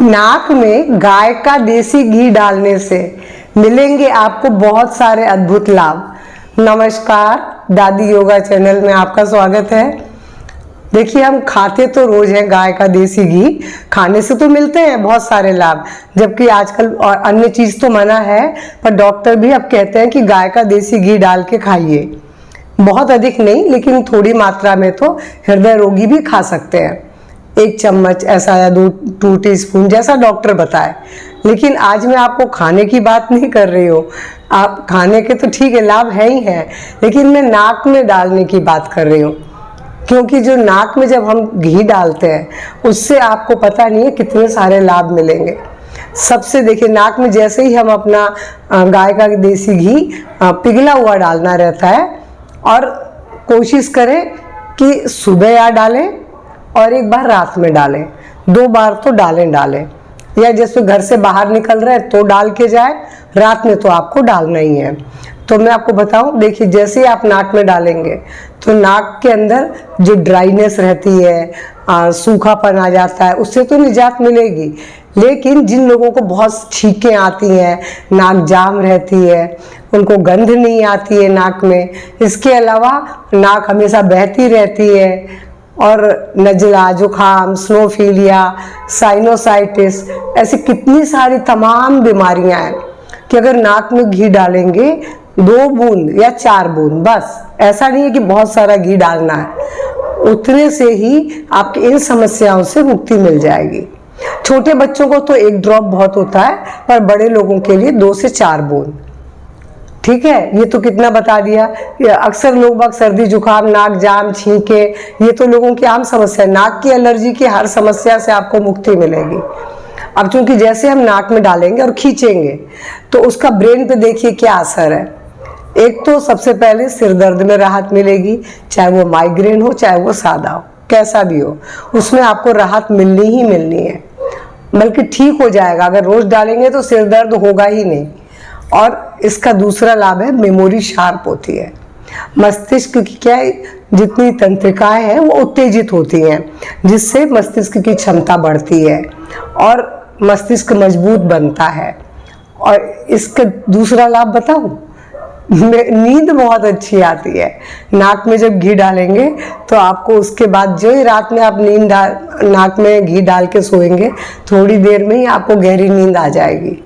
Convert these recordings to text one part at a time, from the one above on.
नाक में गाय का देसी घी डालने से मिलेंगे आपको बहुत सारे अद्भुत लाभ। नमस्कार, दादी योगा चैनल में आपका स्वागत है। देखिए, हम खाते तो रोज हैं गाय का देसी घी, खाने से तो मिलते हैं बहुत सारे लाभ, जबकि आजकल और अन्य चीज तो मना है, पर डॉक्टर भी अब कहते हैं कि गाय का देसी घी डाल के खाइए। बहुत अधिक नहीं, लेकिन थोड़ी मात्रा में तो हृदय रोगी भी खा सकते हैं, 1 चम्मच ऐसा या 2 टीस्पून जैसा डॉक्टर बताए। लेकिन आज मैं आपको खाने की बात नहीं कर रही हूँ। आप खाने के तो ठीक है, लाभ है ही है, लेकिन मैं नाक में डालने की बात कर रही हूँ। क्योंकि जो नाक में जब हम घी डालते हैं उससे आपको पता नहीं है कितने सारे लाभ मिलेंगे। सबसे देखिए, नाक में जैसे ही हम अपना गाय का देसी घी पिघला हुआ डालना रहता है, और कोशिश करें कि सुबह या डालें और एक बार रात में डालें, 2 बार तो डालें, या जैसे घर से बाहर निकल रहे हैं तो डाल के जाए, रात में तो आपको डालना ही है। तो मैं आपको बताऊं, देखिए, जैसे ही आप नाक में डालेंगे तो नाक के अंदर जो ड्राइनेस रहती है, सूखापन आ जाता है, उससे तो निजात मिलेगी। लेकिन जिन लोगों को बहुत छींकें आती हैं, नाक जाम रहती है, उनको गंध नहीं आती है नाक में, इसके अलावा नाक हमेशा बहती रहती है, और नज़ला, जुखाम, स्नोफीलिया, साइनोसाइटिस, ऐसी कितनी सारी तमाम बीमारियां हैं कि अगर नाक में घी डालेंगे 2 बूंद या 4 बूंद, बस, ऐसा नहीं है कि बहुत सारा घी डालना है, उतने से ही आपकी इन समस्याओं से मुक्ति मिल जाएगी। छोटे बच्चों को तो 1 ड्रॉप बहुत होता है, पर बड़े लोगों के लिए 2 से 4 बूंद। ठीक है, ये तो कितना बता दिया। अक्सर लोग सर्दी जुकाम, नाक जाम, छींके, ये तो लोगों की आम समस्या है। नाक की एलर्जी की हर समस्या से आपको मुक्ति मिलेगी। अब चूंकि जैसे हम नाक में डालेंगे और खींचेंगे तो उसका ब्रेन पे देखिए क्या असर है। एक तो सबसे पहले सिर दर्द में राहत मिलेगी, चाहे वो माइग्रेन हो चाहे वो सादा हो, कैसा भी हो, उसमें आपको राहत मिलनी ही मिलनी है, बल्कि ठीक हो जाएगा। अगर रोज डालेंगे तो सिर दर्द होगा ही नहीं। और इसका दूसरा लाभ है, मेमोरी शार्प होती है। मस्तिष्क की क्या है, जितनी तंत्रिकाएं हैं वो उत्तेजित होती हैं, जिससे मस्तिष्क की क्षमता बढ़ती है और मस्तिष्क मजबूत बनता है। और इसका दूसरा लाभ बताऊं, नींद बहुत अच्छी आती है। नाक में जब घी डालेंगे तो आपको उसके बाद जो ही रात में आप नाक में घी डाल के सोएंगे, थोड़ी देर में ही आपको गहरी नींद आ जाएगी।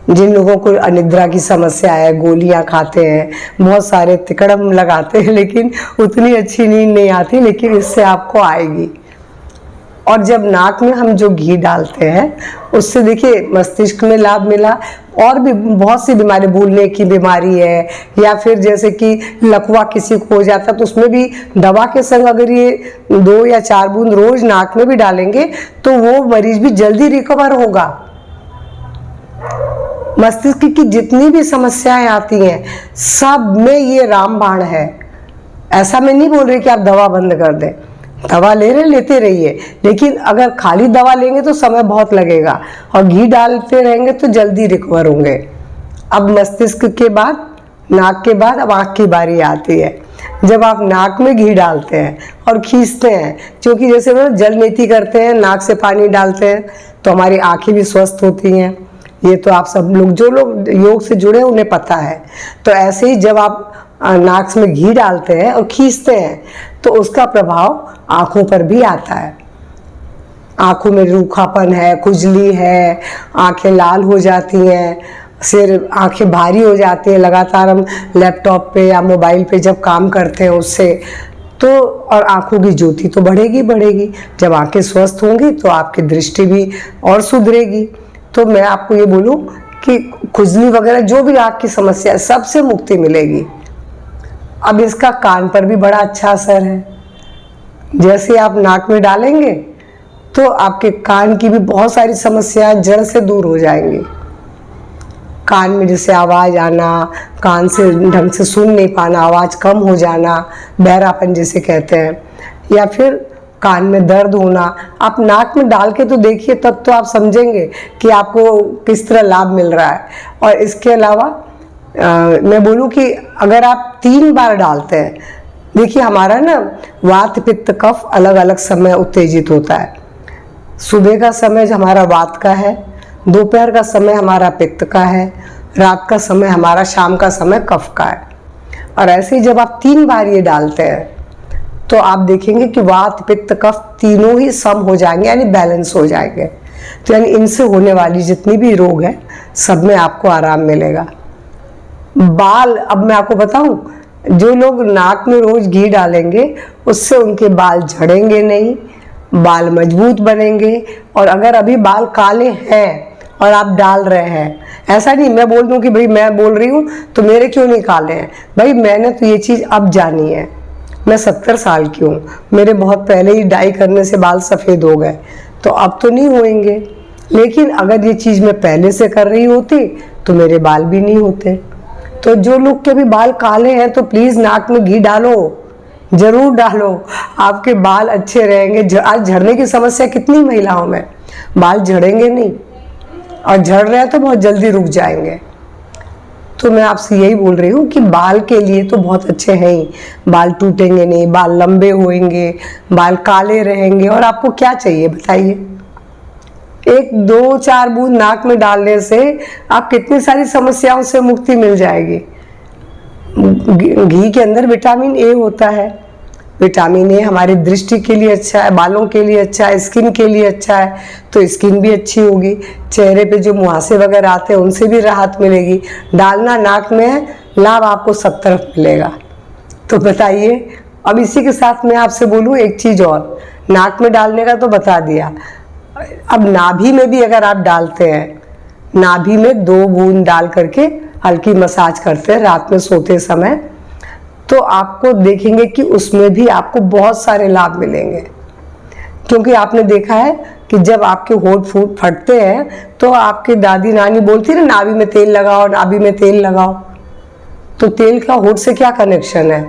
जिन लोगों को अनिद्रा की समस्या है, गोलियां खाते हैं, बहुत सारे तिकड़म लगाते हैं, लेकिन उतनी अच्छी नींद नहीं आती, लेकिन इससे आपको आएगी। और जब नाक में हम जो घी डालते हैं उससे देखिए मस्तिष्क में लाभ मिला, और भी बहुत सी बीमारी, भूलने की बीमारी है, या फिर जैसे कि लकवा किसी को हो जाता है तो उसमें भी दवा के संग अगर ये 2 या 4 बूंद रोज नाक में भी डालेंगे तो वो मरीज भी जल्दी रिकवर होगा। मस्तिष्क की जितनी भी समस्याएं आती हैं सब में ये रामबाण है। ऐसा मैं नहीं बोल रही कि आप दवा बंद कर दें, दवा लेते रहिए, लेकिन अगर खाली दवा लेंगे तो समय बहुत लगेगा, और घी डालते रहेंगे तो जल्दी रिकवर होंगे। अब मस्तिष्क के बाद, नाक के बाद अब आँख की बारी आती है। जब आप नाक में घी डालते हैं और खींचते हैं, क्योंकि जैसे वो जलनेती करते हैं, नाक से पानी डालते हैं, तो हमारी आँखें भी स्वस्थ होती हैं। ये तो आप सब लोग, जो लोग योग से जुड़े हैं उन्हें पता है। तो ऐसे ही जब आप नाक में घी डालते हैं और खींचते हैं तो उसका प्रभाव आँखों पर भी आता है। आँखों में रूखापन है, खुजली है, आँखें लाल हो जाती हैं, सिर, आँखें भारी हो जाती हैं, लगातार हम लैपटॉप पे या मोबाइल पे जब काम करते हैं उससे, तो और आँखों की ज्योति तो बढ़ेगी। जब आँखें स्वस्थ होंगी तो आपकी दृष्टि भी और सुधरेगी। तो मैं आपको ये बोलूँ कि खुजली वगैरह जो भी आँख की समस्या है, सबसे मुक्ति मिलेगी। अब इसका कान पर भी बड़ा अच्छा असर है। जैसे आप नाक में डालेंगे तो आपके कान की भी बहुत सारी समस्याएं जड़ से दूर हो जाएंगी। कान में जैसे आवाज़ आना, कान से ढंग से सुन नहीं पाना, आवाज़ कम हो जाना, बहरापन जिसे कहते हैं, या फिर कान में दर्द होना, आप नाक में डाल के तो देखिए, तब तो आप समझेंगे कि आपको किस तरह लाभ मिल रहा है। और इसके अलावा मैं बोलूँ कि अगर आप 3 बार डालते हैं, देखिए हमारा ना वात, पित्त, कफ अलग अलग समय उत्तेजित होता है। सुबह का समय हमारा वात का है, दोपहर का समय हमारा पित्त का है, रात का समय हमारा, शाम का समय कफ का है। और ऐसे ही जब आप 3 बार ये डालते हैं तो आप देखेंगे कि वात पित्त कफ तीनों ही सम हो जाएंगे, यानी बैलेंस हो जाएंगे। तो यानी इनसे होने वाली जितनी भी रोग है सब में आपको आराम मिलेगा। बाल, अब मैं आपको बताऊं, जो लोग नाक में रोज घी डालेंगे उससे उनके बाल झड़ेंगे नहीं, बाल मजबूत बनेंगे। और अगर अभी बाल काले हैं और आप डाल रहे हैं, ऐसा नहीं मैं बोल दूं कि भाई मैं बोल रही हूँ तो मेरे क्यों नहीं काले हैं। भाई मैंने तो ये चीज़ अब जानी है, मैं 70 साल की हूँ, मेरे बहुत पहले ही डाई करने से बाल सफ़ेद हो गए, तो अब तो नहीं होंगे। लेकिन अगर ये चीज़ मैं पहले से कर रही होती तो मेरे बाल भी नहीं होते। तो जो लोग के भी बाल काले हैं तो प्लीज़ नाक में घी डालो, ज़रूर डालो, आपके बाल अच्छे रहेंगे। आज झड़ने की समस्या कितनी महिलाओं में, बाल झड़ेंगे नहीं, और झड़ रहे हैं तो बहुत जल्दी रुक जाएंगे। तो मैं आपसे यही बोल रही हूँ कि बाल के लिए तो बहुत अच्छे हैं ही, बाल टूटेंगे नहीं, बाल लंबे होंगे, बाल काले रहेंगे। और आपको क्या चाहिए बताइए, 1 2 4 बूंद नाक में डालने से आप कितनी सारी समस्याओं से मुक्ति मिल जाएगी। घी के अंदर विटामिन ए होता है, विटामिन ए हमारी दृष्टि के लिए अच्छा है, बालों के लिए अच्छा है, स्किन के लिए अच्छा है, तो स्किन भी अच्छी होगी। चेहरे पे जो मुहासे वगैरह आते हैं उनसे भी राहत मिलेगी। डालना नाक में है, लाभ आपको सब तरफ मिलेगा। तो बताइए, अब इसी के साथ मैं आपसे बोलूँ एक चीज़ और, नाक में डालने का तो बता दिया, अब नाभि में भी अगर आप डालते हैं, नाभि में 2 बूंद डाल करके हल्की मसाज करते हैं रात में सोते समय, तो आपको देखेंगे कि उसमें भी आपको बहुत सारे लाभ मिलेंगे। क्योंकि आपने देखा है कि जब आपके होंठ फूट फटते हैं तो आपके दादी नानी बोलती ना, नाभि में तेल लगाओ, नाभि में तेल लगाओ। तो तेल का होंठ से क्या कनेक्शन है?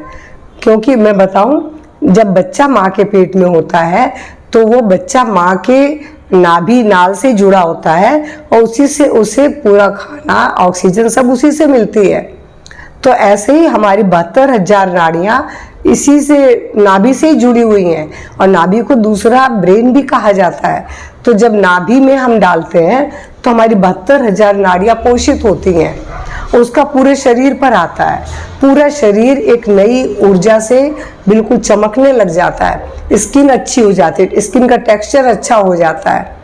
क्योंकि मैं बताऊं, जब बच्चा माँ के पेट में होता है तो वो बच्चा माँ के नाभि नाल से जुड़ा होता है और उसी से उसे पूरा खाना, ऑक्सीजन सब उसी से मिलती है। तो ऐसे ही हमारी 72,000 नाड़ियाँ इसी से, नाभि से ही जुड़ी हुई हैं। और नाभि को दूसरा ब्रेन भी कहा जाता है। तो जब नाभि में हम डालते हैं तो हमारी 72,000 नाड़ियाँ पोषित होती हैं, उसका पूरे शरीर पर आता है। पूरा शरीर एक नई ऊर्जा से बिल्कुल चमकने लग जाता है, स्किन अच्छी हो जाती है, स्किन का टेक्सचर अच्छा हो जाता है।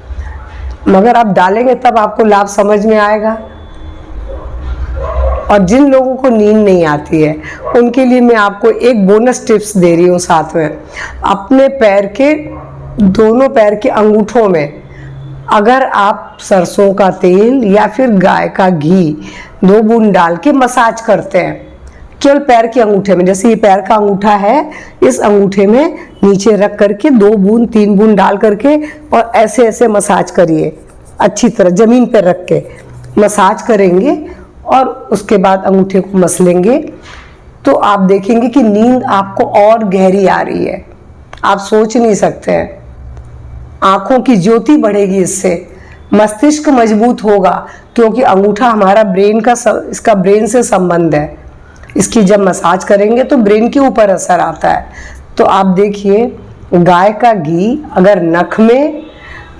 मगर आप डालेंगे तब आपको लाभ समझ में आएगा। और जिन लोगों को नींद नहीं आती है उनके लिए मैं आपको एक बोनस टिप्स दे रही हूँ साथ में। अपने पैर के, दोनों पैर के अंगूठों में अगर आप सरसों का तेल या फिर गाय का घी 2 बूंद डाल के मसाज करते हैं, केवल पैर के अंगूठे में, जैसे ये पैर का अंगूठा है, इस अंगूठे में नीचे रख करके 2 बूंद 3 बूंद डाल करके और ऐसे ऐसे मसाज करिए, अच्छी तरह ज़मीन पर रख के मसाज करेंगे और उसके बाद अंगूठे को मसलेंगे तो आप देखेंगे कि नींद आपको और गहरी आ रही है, आप सोच नहीं सकते हैं। आँखों की ज्योति बढ़ेगी इससे, मस्तिष्क मजबूत होगा, क्योंकि अंगूठा हमारा ब्रेन का, इसका ब्रेन से संबंध है। इसकी जब मसाज करेंगे तो ब्रेन के ऊपर असर आता है। तो आप देखिए, गाय का घी अगर नख में,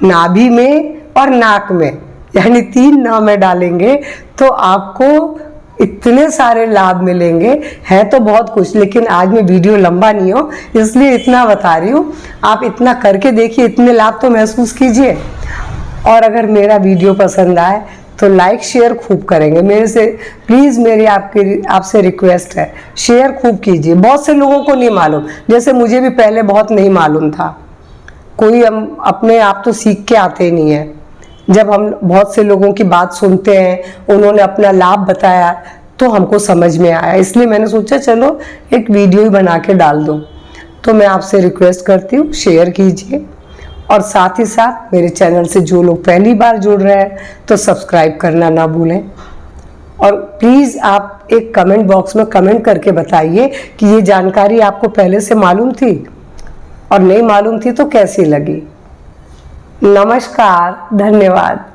नाभि में और नाक में, यानी 3 नाव में डालेंगे तो आपको इतने सारे लाभ मिलेंगे। है तो बहुत कुछ, लेकिन आज मैं वीडियो लंबा नहीं हो इसलिए इतना बता रही हूँ। आप इतना करके देखिए, इतने लाभ तो महसूस कीजिए। और अगर मेरा वीडियो पसंद आए तो लाइक शेयर खूब करेंगे। मेरे से प्लीज़, मेरी आपसे रिक्वेस्ट है, शेयर खूब कीजिए। बहुत से लोगों को नहीं मालूम, जैसे मुझे भी पहले बहुत नहीं मालूम था। कोई हम अपने आप तो सीख के आते ही नहीं है। जब हम बहुत से लोगों की बात सुनते हैं, उन्होंने अपना लाभ बताया तो हमको समझ में आया, इसलिए मैंने सोचा चलो एक वीडियो ही बना के डाल दूँ। तो मैं आपसे रिक्वेस्ट करती हूँ, शेयर कीजिए। और साथ ही साथ मेरे चैनल से जो लोग पहली बार जुड़ रहे हैं तो सब्सक्राइब करना ना भूलें। और प्लीज़ आप एक कमेंट बॉक्स में कमेंट करके बताइए कि ये जानकारी आपको पहले से मालूम थी, और नहीं मालूम थी तो कैसी लगी। नमस्कार, धन्यवाद।